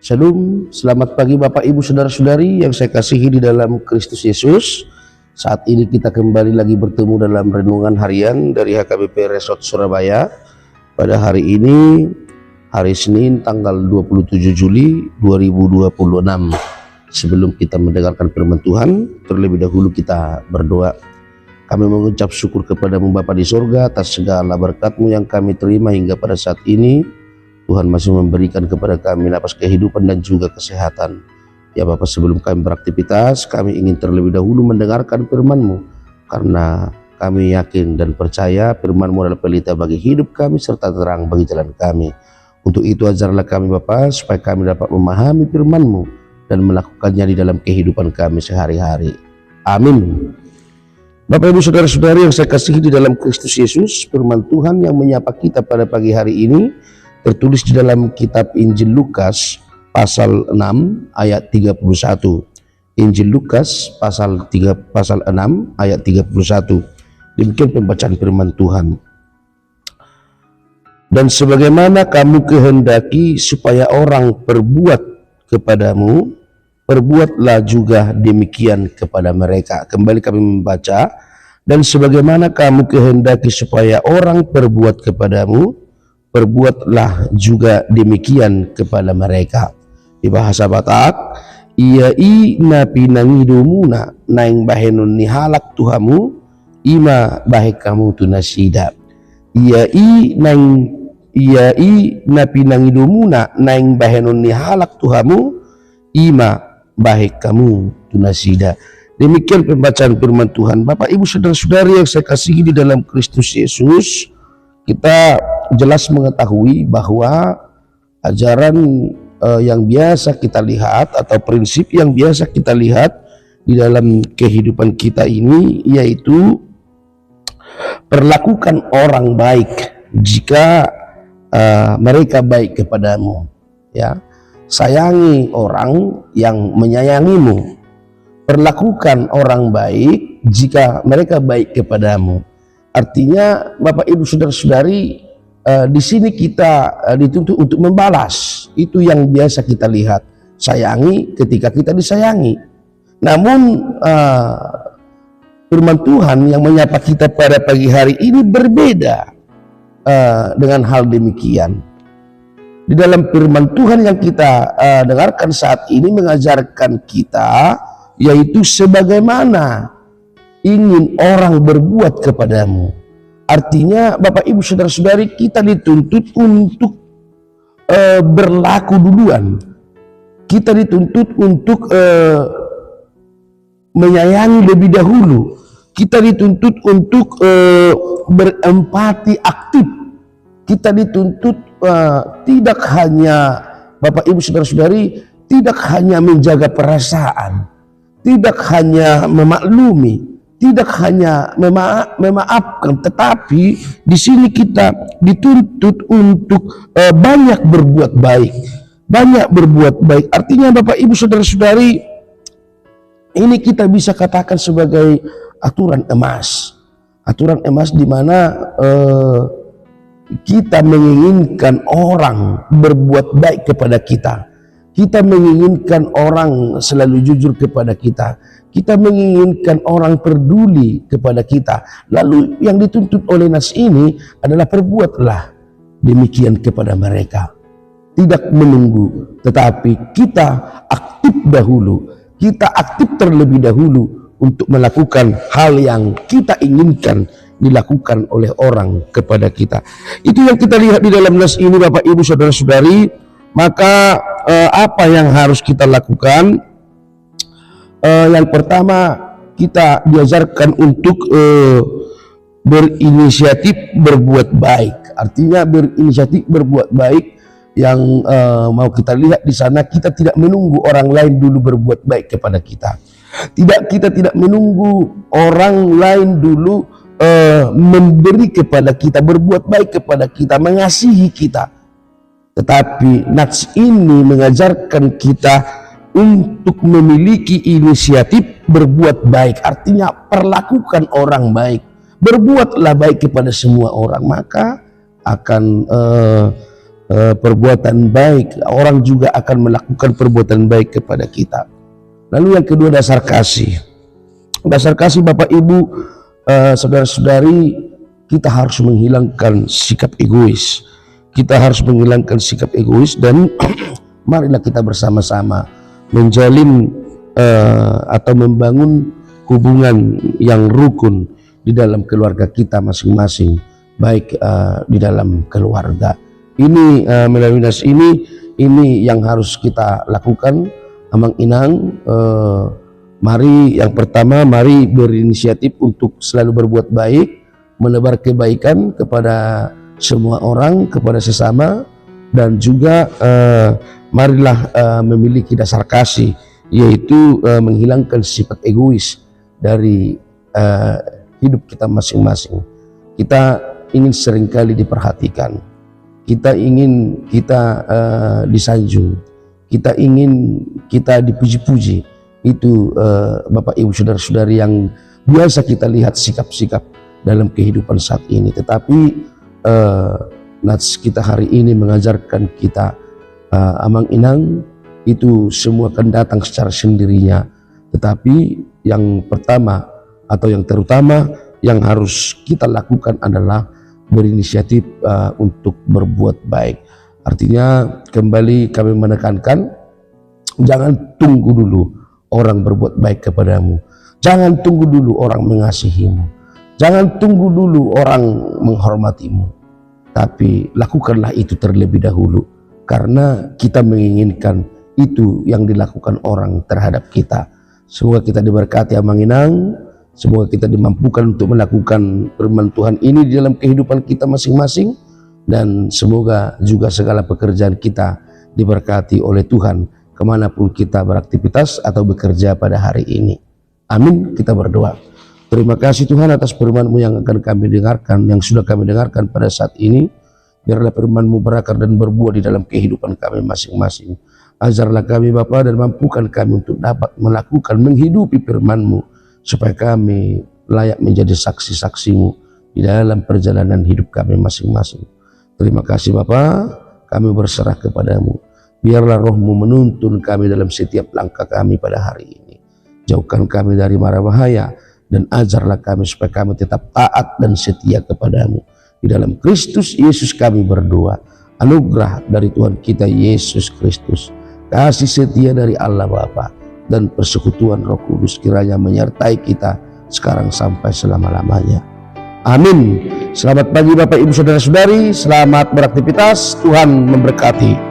Shalom, selamat pagi Bapak Ibu Saudara-saudari yang saya kasihi di dalam Kristus Yesus. Saat ini kita kembali lagi bertemu dalam renungan harian dari HKBP Resort Surabaya. Pada hari ini, hari Senin tanggal 27 Juli 2026. Sebelum kita mendengarkan firman Tuhan, terlebih dahulu kita berdoa. Kami mengucap syukur kepadamu Bapa di sorga atas segala berkat-Mu yang kami terima hingga pada saat ini. Tuhan masih memberikan kepada kami napas kehidupan dan juga kesehatan. Ya Bapak, sebelum kami beraktivitas, kami ingin terlebih dahulu mendengarkan firman-Mu. Karena kami yakin dan percaya firman-Mu adalah pelita bagi hidup kami serta terang bagi jalan kami. Untuk itu ajarlah kami Bapak, supaya kami dapat memahami firman-Mu dan melakukannya di dalam kehidupan kami sehari-hari. Amin. Bapak Ibu Saudara-saudari yang saya kasihi di dalam Kristus Yesus, firman Tuhan yang menyapa kita pada pagi hari ini tertulis di dalam kitab Injil Lukas pasal 6 ayat 31. Injil Lukas pasal 6 ayat 31. Demikian pembacaan firman Tuhan. Dan sebagaimana kamu kehendaki supaya orang perbuat kepadamu, perbuatlah juga demikian kepada mereka. Kembali kami membaca. Dan sebagaimana kamu kehendaki supaya orang perbuat kepadamu, perbuatlah juga demikian kepada mereka. Di bahasa Batak, iai na pinangidumuna naing bahenun ni halak tuhamu ima bahe kamu tunasida. Iai na pinangidumuna naing bahenun ni halak tuhamu ima bahe kamu tunasida. Demikian pembacaan firman Tuhan. Bapak Ibu Saudara-saudari yang saya kasihi di dalam Kristus Yesus, kita jelas mengetahui bahwa ajaran yang biasa kita lihat atau prinsip yang biasa kita lihat di dalam kehidupan kita ini, yaitu perlakukan orang baik jika mereka baik kepadamu, ya. Sayangi orang yang menyayangimu, perlakukan orang baik jika mereka baik kepadamu. Artinya Bapak Ibu Saudara-saudari, di sini kita dituntut untuk membalas. Itu yang biasa kita lihat, sayangi ketika kita disayangi. Namun firman Tuhan yang menyapa kita pada pagi hari ini berbeda dengan hal demikian. Di dalam firman Tuhan yang kita dengarkan saat ini mengajarkan kita, yaitu sebagaimana ingin orang berbuat kepadamu. Artinya Bapak Ibu Saudara-saudari, kita dituntut untuk berlaku duluan. Kita dituntut untuk menyayangi lebih dahulu. Kita dituntut untuk berempati aktif. Kita dituntut tidak hanya, Bapak Ibu Saudara-saudari, tidak hanya menjaga perasaan, tidak hanya memaklumi, tidak hanya memaafkan, tetapi di sini kita dituntut untuk banyak berbuat baik, banyak berbuat baik. Artinya Bapak Ibu Saudara-saudari, ini kita bisa katakan sebagai aturan emas di mana kita menginginkan orang berbuat baik kepada kita. Kita menginginkan orang selalu jujur kepada kita. Kita menginginkan orang peduli kepada kita. Lalu yang dituntut oleh nas ini adalah perbuatlah demikian kepada mereka. Tidak menunggu, tetapi kita aktif dahulu. Kita aktif terlebih dahulu untuk melakukan hal yang kita inginkan dilakukan oleh orang kepada kita. Itu yang kita lihat di dalam nas ini Bapak Ibu Saudara-saudari. Maka apa yang harus kita lakukan? Yang pertama, kita diajarkan untuk berinisiatif berbuat baik. Artinya berinisiatif berbuat baik. Yang mau kita lihat di sana, kita tidak menunggu orang lain dulu berbuat baik kepada kita. Kita tidak menunggu orang lain dulu memberi kepada kita, berbuat baik kepada kita, mengasihi kita. Tetapi nats ini mengajarkan kita untuk memiliki inisiatif berbuat baik. Artinya perlakukan orang baik, berbuatlah baik kepada semua orang, maka akan perbuatan baik, orang juga akan melakukan perbuatan baik kepada kita. Lalu yang kedua, dasar kasih. Dasar kasih Bapak Ibu, saudara-saudari, kita harus menghilangkan sikap egois. Kita harus menghilangkan sikap egois dan marilah kita bersama-sama menjalin atau membangun hubungan yang rukun di dalam keluarga kita masing-masing, baik di dalam keluarga. Ini Melawiners, ini yang harus kita lakukan, Amang Inang. Mari yang pertama, mari berinisiatif untuk selalu berbuat baik, menebar kebaikan kepada semua orang, kepada sesama, dan juga marilah memiliki dasar kasih, yaitu menghilangkan sifat egois dari hidup kita masing-masing. Kita ingin seringkali diperhatikan, kita ingin kita disanjung, kita ingin kita dipuji-puji. Itu Bapak Ibu saudara-saudari yang biasa kita lihat sikap-sikap dalam kehidupan saat ini. Tetapi Nats kita hari ini mengajarkan kita, Amang Inang, itu semua akan datang secara sendirinya. Tetapi yang pertama atau yang terutama yang harus kita lakukan adalah berinisiatif untuk berbuat baik. Artinya kembali kami menekankan, jangan tunggu dulu orang berbuat baik kepadamu, jangan tunggu dulu orang mengasihimu, jangan tunggu dulu orang menghormatimu, tapi lakukanlah itu terlebih dahulu, karena kita menginginkan itu yang dilakukan orang terhadap kita. Semoga kita diberkati Amang Inang. Semoga kita dimampukan untuk melakukan firman Tuhan ini di dalam kehidupan kita masing-masing, dan semoga juga segala pekerjaan kita diberkati oleh Tuhan kemanapun kita beraktivitas atau bekerja pada hari ini. Amin. Kita berdoa. Terima kasih Tuhan atas firman-Mu yang akan kami dengarkan, yang sudah kami dengarkan pada saat ini. Biarlah firman-Mu berakar dan berbuah di dalam kehidupan kami masing-masing. Ajarlah kami Bapa, dan mampukan kami untuk dapat melakukan, menghidupi firman-Mu, supaya kami layak menjadi saksi-saksi-Mu di dalam perjalanan hidup kami masing-masing. Terima kasih Bapa, kami berserah kepadamu. Biarlah Roh-Mu menuntun kami dalam setiap langkah kami pada hari ini. Jauhkan kami dari mara bahaya, dan ajarlah kami supaya kami tetap taat dan setia kepadamu. Di dalam Kristus Yesus kami berdoa. Anugerah dari Tuhan kita Yesus Kristus, kasih setia dari Allah Bapa, dan persekutuan Roh Kudus kiranya menyertai kita sekarang sampai selama-lamanya. Amin. Selamat pagi Bapak Ibu saudara-saudari, selamat beraktivitas, Tuhan memberkati.